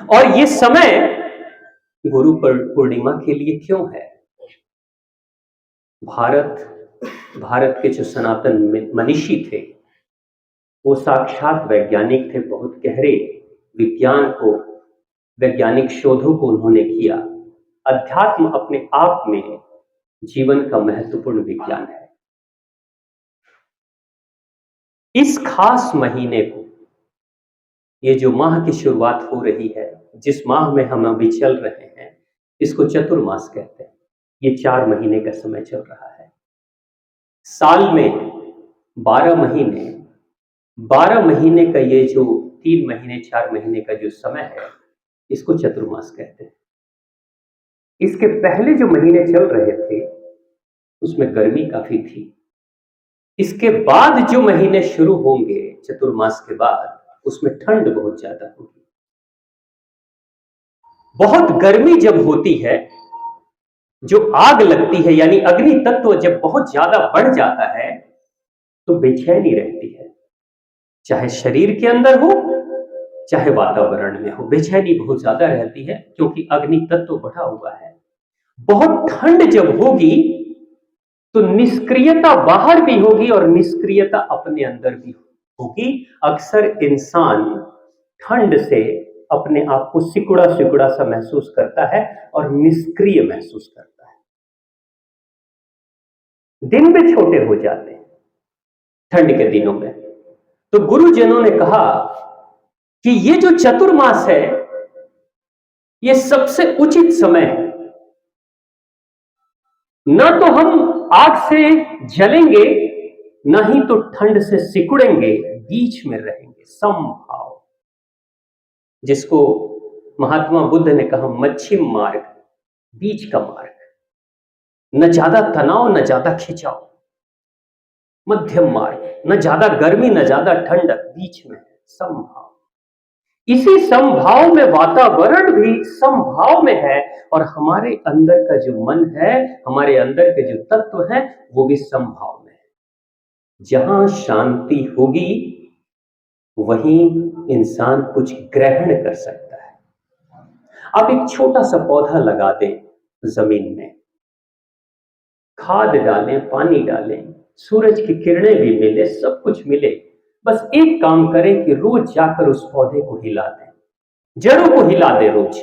और ये समय गुरु पूर्णिमा के लिए क्यों है? भारत के जो सनातन मनीषी थे वो साक्षात वैज्ञानिक थे, बहुत गहरे विज्ञान को, वैज्ञानिक शोधों को उन्होंने किया। अध्यात्म अपने आप में जीवन का महत्वपूर्ण विज्ञान है। इस खास महीने को, ये जो माह की शुरुआत हो रही है, जिस माह में हम अभी चल रहे हैं, इसको चतुर्मास कहते हैं। ये 4 महीने का समय चल रहा है। साल में 12 महीने, 12 महीने का ये जो 3 महीने 4 महीने का जो समय है, इसको चतुर्मास कहते हैं। इसके पहले जो महीने चल रहे थे उसमें गर्मी काफी थी। इसके बाद जो महीने शुरू होंगे चतुर्मास के बाद, उसमें ठंड बहुत ज्यादा होगी। बहुत गर्मी जब होती है, जो आग लगती है, यानी अग्नि तत्व जब बहुत ज्यादा बढ़ जाता है तो बेचैनी रहती है, चाहे शरीर के अंदर हो चाहे वातावरण में हो, बेचैनी बहुत ज्यादा रहती है क्योंकि अग्नि तत्व बढ़ा हुआ है। बहुत ठंड जब होगी तो निष्क्रियता बाहर भी होगी और निष्क्रियता अपने अंदर भी होगी। अक्सर इंसान ठंड से अपने आप को सिकुड़ा सिकुड़ा सा महसूस करता है और निष्क्रिय महसूस करता है। दिन भी छोटे हो जाते हैं ठंड के दिनों में। तो गुरुजनों ने कहा कि ये जो चतुर्मास है, ये सबसे उचित समय है। न तो हम आग से जलेंगे, न ही तो ठंड से सिकुड़ेंगे, बीच में रहेंगे, समभाव, जिसको महात्मा बुद्ध ने कहा मध्यम मार्ग, बीच का मार्ग। न ज्यादा तनाव न ज्यादा खिंचाव, मध्यम मार्ग, न ज्यादा गर्मी न ज्यादा ठंडक, बीच में समभाव। इसी समभाव में वातावरण भी समभाव में है और हमारे अंदर का जो मन है, हमारे अंदर के जो तत्व है, वो भी समभाव में है। जहां शांति होगी वहीं इंसान कुछ ग्रहण कर सकता है। आप एक छोटा सा पौधा लगा दें जमीन में, खाद डालें, पानी डालें, सूरज की किरणें भी मिले, सब कुछ मिले, बस एक काम करें कि रोज जाकर उस पौधे को हिला दें, जड़ों को हिला दें रोज।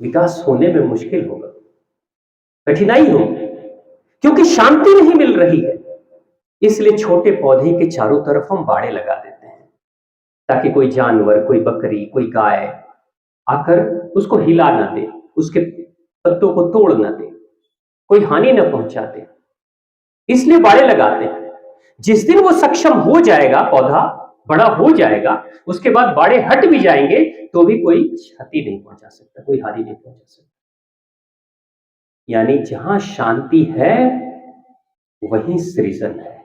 विकास होने में मुश्किल होगा, कठिनाई होगी, क्योंकि शांति नहीं मिल रही है। इसलिए छोटे पौधे के चारों तरफ हम बाड़े लगा देते हैं ताकि कोई जानवर, कोई बकरी, कोई गाय आकर उसको हिला ना दे, उसके पत्तों को तोड़ ना दे, कोई हानि न पहुंचा दे, इसलिए बाड़े लगाते हैं। जिस दिन वो सक्षम हो जाएगा, पौधा बड़ा हो जाएगा, उसके बाद बाड़े हट भी जाएंगे तो भी कोई क्षति नहीं पहुंचा सकता, कोई हानि नहीं पहुंचा सकता। यानी जहां शांति है वहीं सृजन है।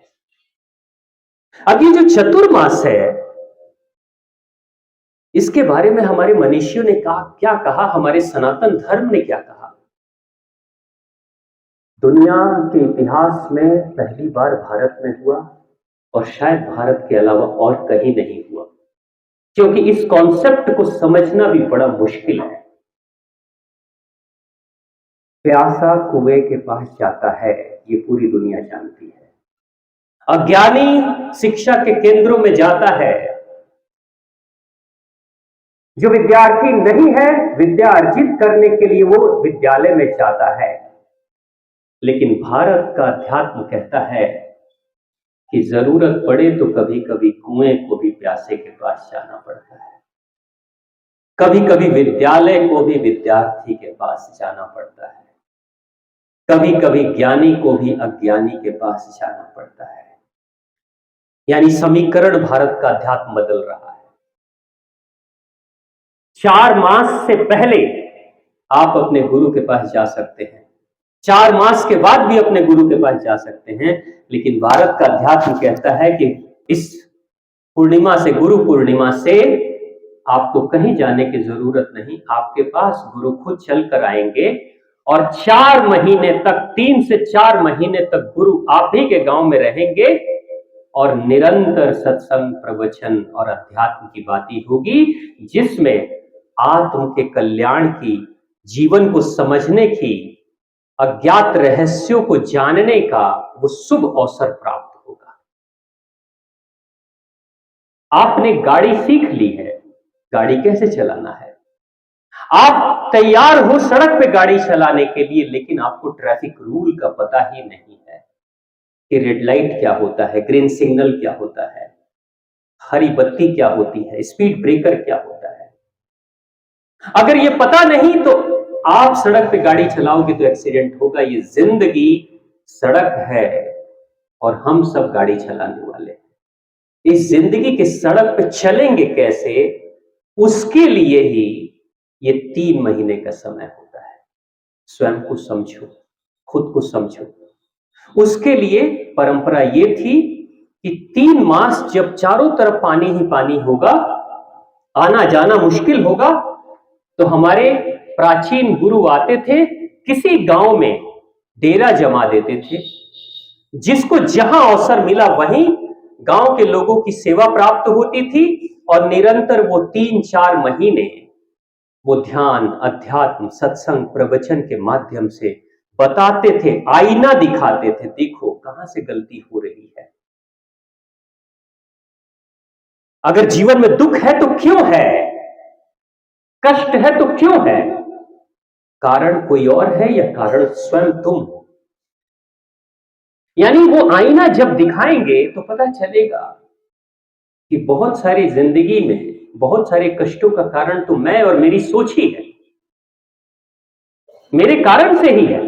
अब ये जो चतुर्मास है, इसके बारे में हमारे मनीषियों ने क्या कहा, हमारे सनातन धर्म ने क्या कहा? दुनिया के इतिहास में पहली बार भारत में हुआ और शायद भारत के अलावा और कहीं नहीं हुआ, क्योंकि इस कॉन्सेप्ट को समझना भी बड़ा मुश्किल है। प्यासा कुएं के पास जाता है, ये पूरी दुनिया जानती है। अज्ञानी शिक्षा के केंद्रों में जाता है। जो विद्यार्थी नहीं है, विद्या अर्जित करने के लिए वो विद्यालय में जाता है। लेकिन भारत का अध्यात्म कहता है कि जरूरत पड़े तो कभी कभी कुएं को भी प्यासे के पास जाना पड़ता है, कभी कभी विद्यालय को भी विद्यार्थी के पास जाना पड़ता है, कभी कभी ज्ञानी को भी अज्ञानी के पास जाना पड़ता है। यानी समीकरण भारत का अध्यात्म बदल रहा है। 4 मास से पहले आप अपने गुरु के पास जा सकते हैं, 4 मास के बाद भी अपने गुरु के पास जा सकते हैं। लेकिन भारत का अध्यात्म कहता है कि इस पूर्णिमा से, गुरु पूर्णिमा से आपको कहीं जाने की जरूरत नहीं, आपके पास गुरु खुद चल कर आएंगे और 4 महीने तक, 3 से 4 महीने तक गुरु आप ही के गांव में रहेंगे और निरंतर सत्संग, प्रवचन और अध्यात्म की बातें होगी, जिसमें आत्म के कल्याण की, जीवन को समझने की, अज्ञात रहस्यों को जानने का वो शुभ अवसर प्राप्त होगा। आपने गाड़ी सीख ली है, गाड़ी कैसे चलाना है, आप तैयार हो सड़क पे गाड़ी चलाने के लिए, लेकिन आपको ट्रैफिक रूल का पता ही नहीं है कि रेड लाइट क्या होता है, ग्रीन सिग्नल क्या होता है, हरी बत्ती क्या होती है, स्पीड ब्रेकर क्या होता है। अगर ये पता नहीं तो आप सड़क पे गाड़ी चलाओगे तो एक्सीडेंट होगा। ये जिंदगी सड़क है और हम सब गाड़ी चलाने वाले हैं। इस जिंदगी के सड़क पे चलेंगे कैसे, उसके लिए ही ये 3 महीने का समय होता है। स्वयं को समझो, खुद को समझो। उसके लिए परंपरा ये थी कि 3 मास जब चारों तरफ पानी ही पानी होगा, आना जाना मुश्किल होगा, तो हमारे प्राचीन गुरु आते थे, किसी गांव में डेरा जमा देते थे, जिसको जहां अवसर मिला वहीं गांव के लोगों की सेवा प्राप्त होती थी, और निरंतर वो 3-4 महीने वो ध्यान, अध्यात्म, सत्संग, प्रवचन के माध्यम से बताते थे, आईना दिखाते थे, देखो कहां से गलती हो रही है। अगर जीवन में दुख है तो क्यों है, कष्ट है तो क्यों है, कारण कोई और है या कारण स्वयं तुम हो। यानी वो आईना जब दिखाएंगे तो पता चलेगा कि बहुत सारी जिंदगी में बहुत सारे कष्टों का कारण तो मैं और मेरी सोच ही है, मेरे कारण से ही है।